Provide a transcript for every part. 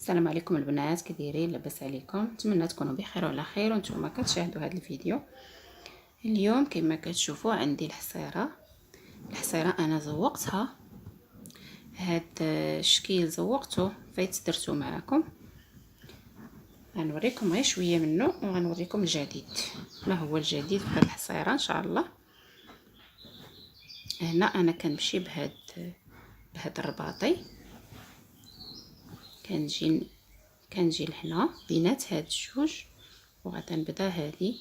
السلام عليكم البنات، كي دايرين؟ لاباس عليكم؟ نتمنى تكونوا بخير وعلى خير وانتم كتشاهدوا هذا الفيديو. اليوم كما كتشوفوا عندي الحصيره انا زوقتها. هاد الشكل زوقته فايت درتو معكم. غنوريكم غير شويه منه وغنوريكم الجديد، ما هو الجديد في هاد الحصيره ان شاء الله. هنا انا كنمشي بهاد الرباطي، كنجي لهنا بينات هاد الجوج وغادا نبدا هادي.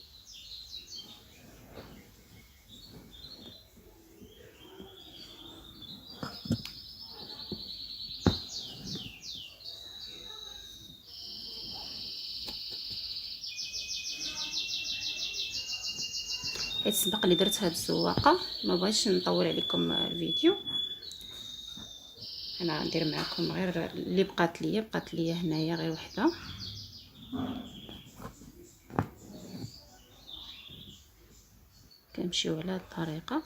حيت سبق لي درت هاد الزواقه ما بغيتش نطول عليكم الفيديو. انا غندير معكم غير اللي بقات ليا هنايا غير وحده. كنمشيو على هاد الطريقه.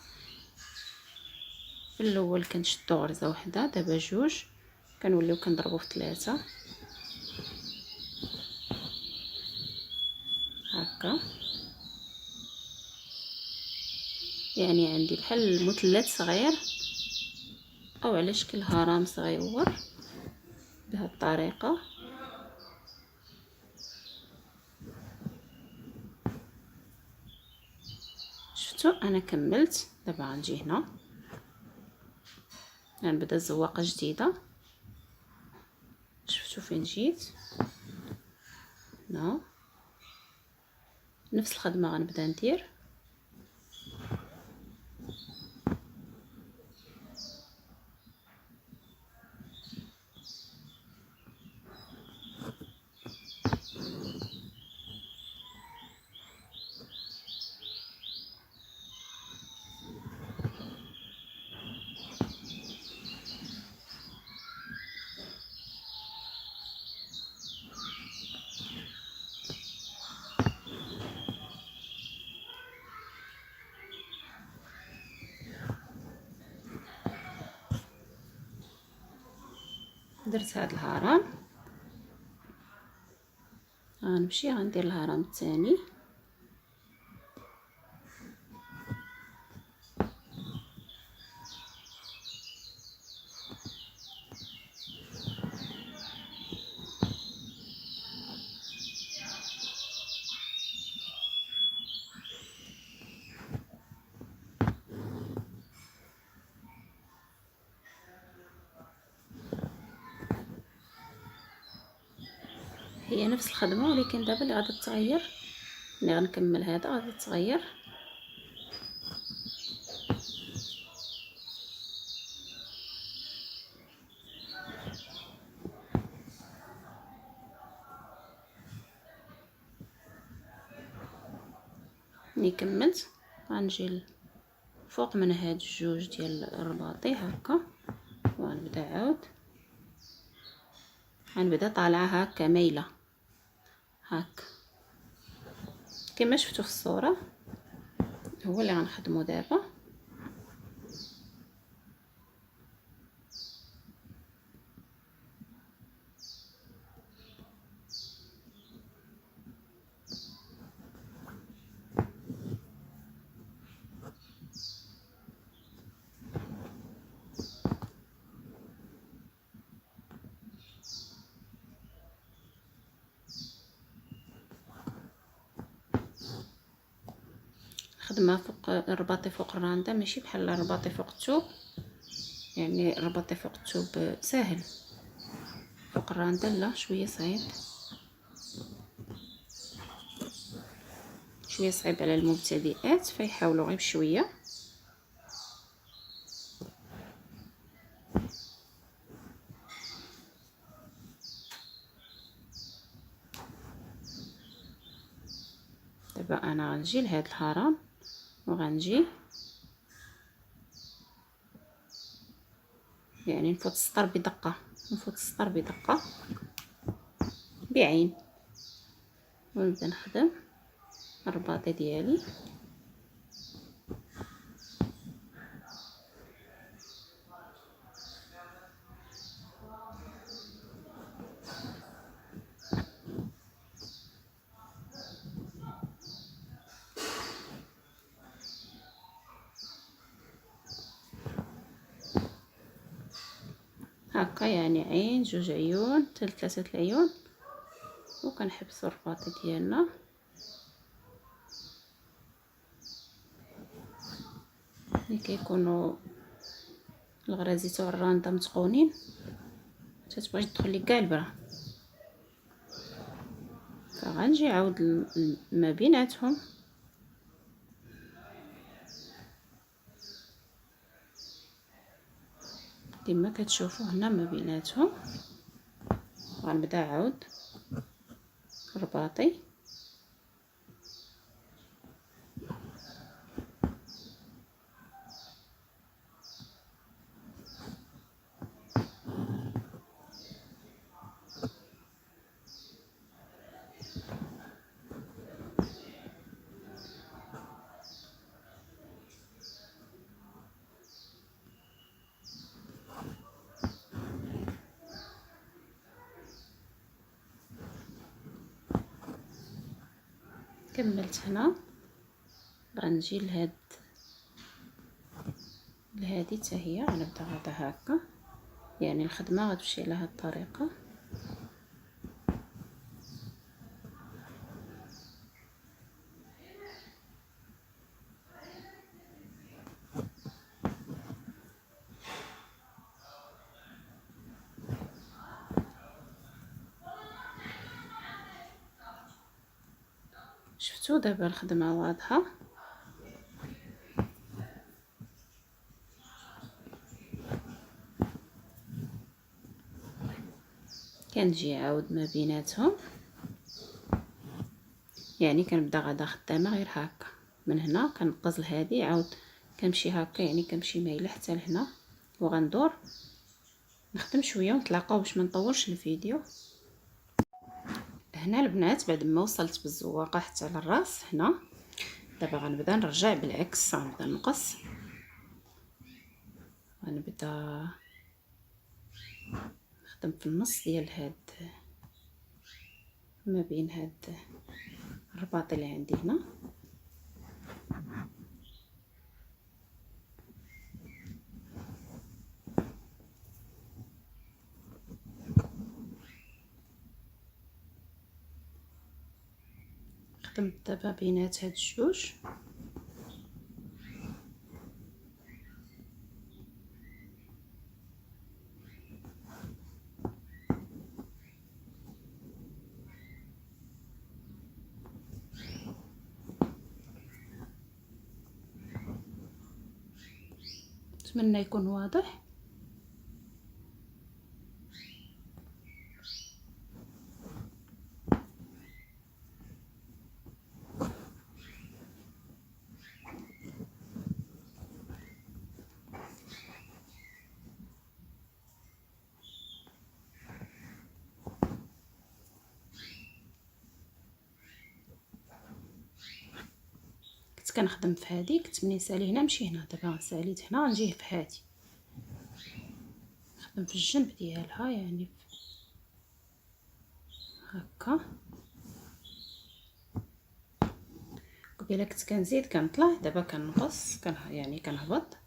في الاول كنشدو غرزه وحده، دابا جوج، كنوليو كنضربو في ثلاثه هكا. يعني عندي بحال المثلث صغير او على شكل هرم صغيور بهاد الطريقه. شفتوا انا كملت. دابا غنجي هنا غنبدا زواقه جديده. شفتوا فين جيت؟ هنا نفس الخدمه غنبدا ندير. درت هاد الهرم، غنمشي غندير الهرم الثاني. هي نفس الخدمه ولكن دابا اللي غادي تغير، ملي غنكمل هذا غادي تغير. ملي كملت غنجي فوق من هاد الجوج ديال الرباطي هكا، وغنبدا عاود غنبدا طالعه هكا مايله هكا كما شفتوا في الصوره. هو اللي غنخدمو دابا. خدمه فوق الرباطي فوق الرانده، ماشي بحال الرباطي فوق الثوب. يعني الرباطي فوق الثوب ساهل، فوق الرانده لا، شويه صعيب، شويه صعيب على المبتدئات، فيحاولوا غير بشويه. دابا انا غنجي لهاد الهرم وغنجي يعني نفوت السطر بدقه، نفوت السطر بدقه بعين، ونبدا نخدم الرباطي ديالي. هكا، يعني عين، جوج عيون، حتى ثلاثه العيون، وكنحبسوا الرباطي ديالنا. ملي كيكونوا الغرازيت والرانده متقونين تتبغي تدخل لك كاع البرا، فغنجي عاود ما بيناتهم كما كتشوفوا هنا ما بيناتهم. غنبدا عاود رباطي، كملت هنا. غنجي لهادي حتى هي غنبدا غادا هكا، يعني الخدمه غتمشي على هاد الطريقه. شفتوا دابا الخدمه واضحه. كنجي عاود ما بيناتهم، يعني كنبدا غادا خدامه غير هكا من هنا، كنقز لهادي عاود كنمشي هكا، يعني كنمشي مايله حتى لهنا وغندور نخدم شويه ونتلاقاو باش ما نطولش الفيديو. هنا البنات بعد ما وصلت بالزواقه حتى للراس هنا، دابا غنبدا نرجع بالعكس، غنبدا نقص، غنبدا نخدم في النص ديال هاد ما بين هاد الرباط اللي عندي هنا. خدمت دابا بينات هاد الجوج، نتمنى يكون واضح. كنت كنخدم في هادي، كنت مني نسالي هنا نمشي هنا، دابا ساليت هنا نجيه في هادي، نخدم في الجنب ديالها يعني هكا. قبيله كنت كنزيد كنطلع، دابا كنقص يعني كنهبط.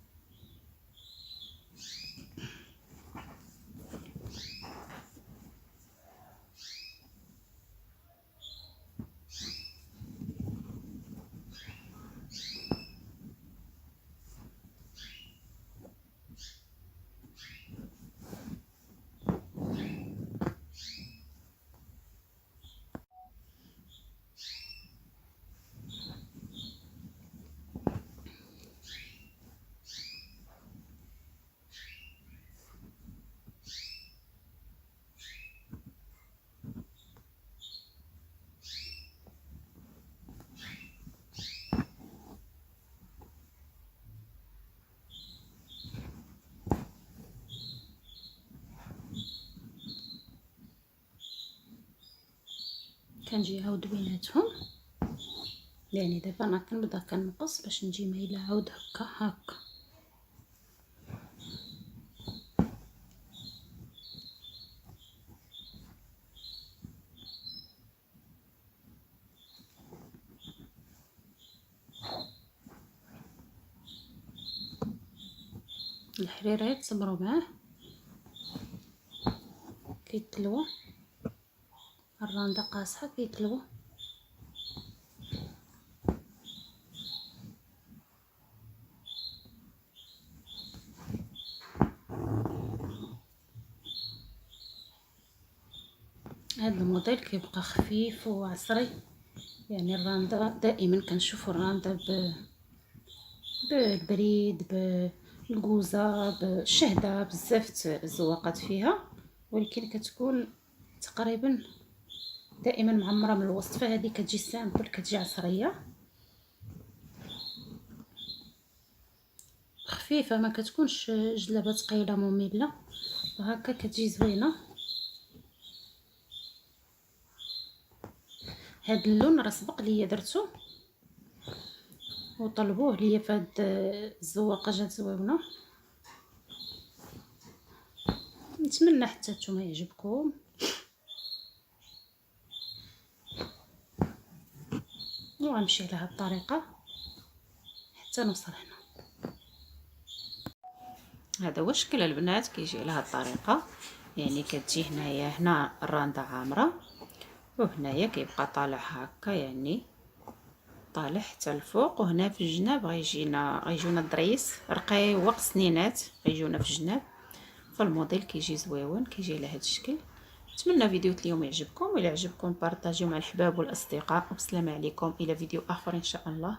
كنجي عاود بيناتهم، يعني دابا انا كنبدا كنقص باش نجي مايله عاود هكا. الحرير غير تصبروا معاه. كيتلوى، الرانده قاصحه كيتلوى. هذا الموديل كيبقى خفيف وعصري، يعني الرانده دائما كنشوفوا الرانده بالبريد، بالكوزه، بالشهده، بزاف الزواقات فيها، ولكن كتكون تقريبا دائما معمره من الوسط. فهذه كتجي سامبل، كتجي عصريه خفيفه، ما كتكونش جلابه ثقيله ممله، وهكا كتجي زوينه. هذا اللون راه سبق ليا درتو وطلبوه ليا في هاد الزواقه، جات زوينه. نتمنى حتى نتوما يعجبكم. وغنمشي على هاد الطريقه حتى نوصل هنا. هذا هو شكل البنات، كيجي على هاد الطريقه، يعني كتجي هنا الرانده عامره، وهنايا كيبقى طالع هكا، يعني طالع حتى الفوق. وهنا في الجناب غيجيونا الضريس رقيق سنينات، غيجيونا في الجناب. فالموديل كيجي زويون، كيجي على هذا الشكل. نتمنى فيديو اليوم يعجبكم، الى عجبكم بارطاجيو مع الحباب والاصدقاء، وبسلامه عليكم الى فيديو اخر ان شاء الله.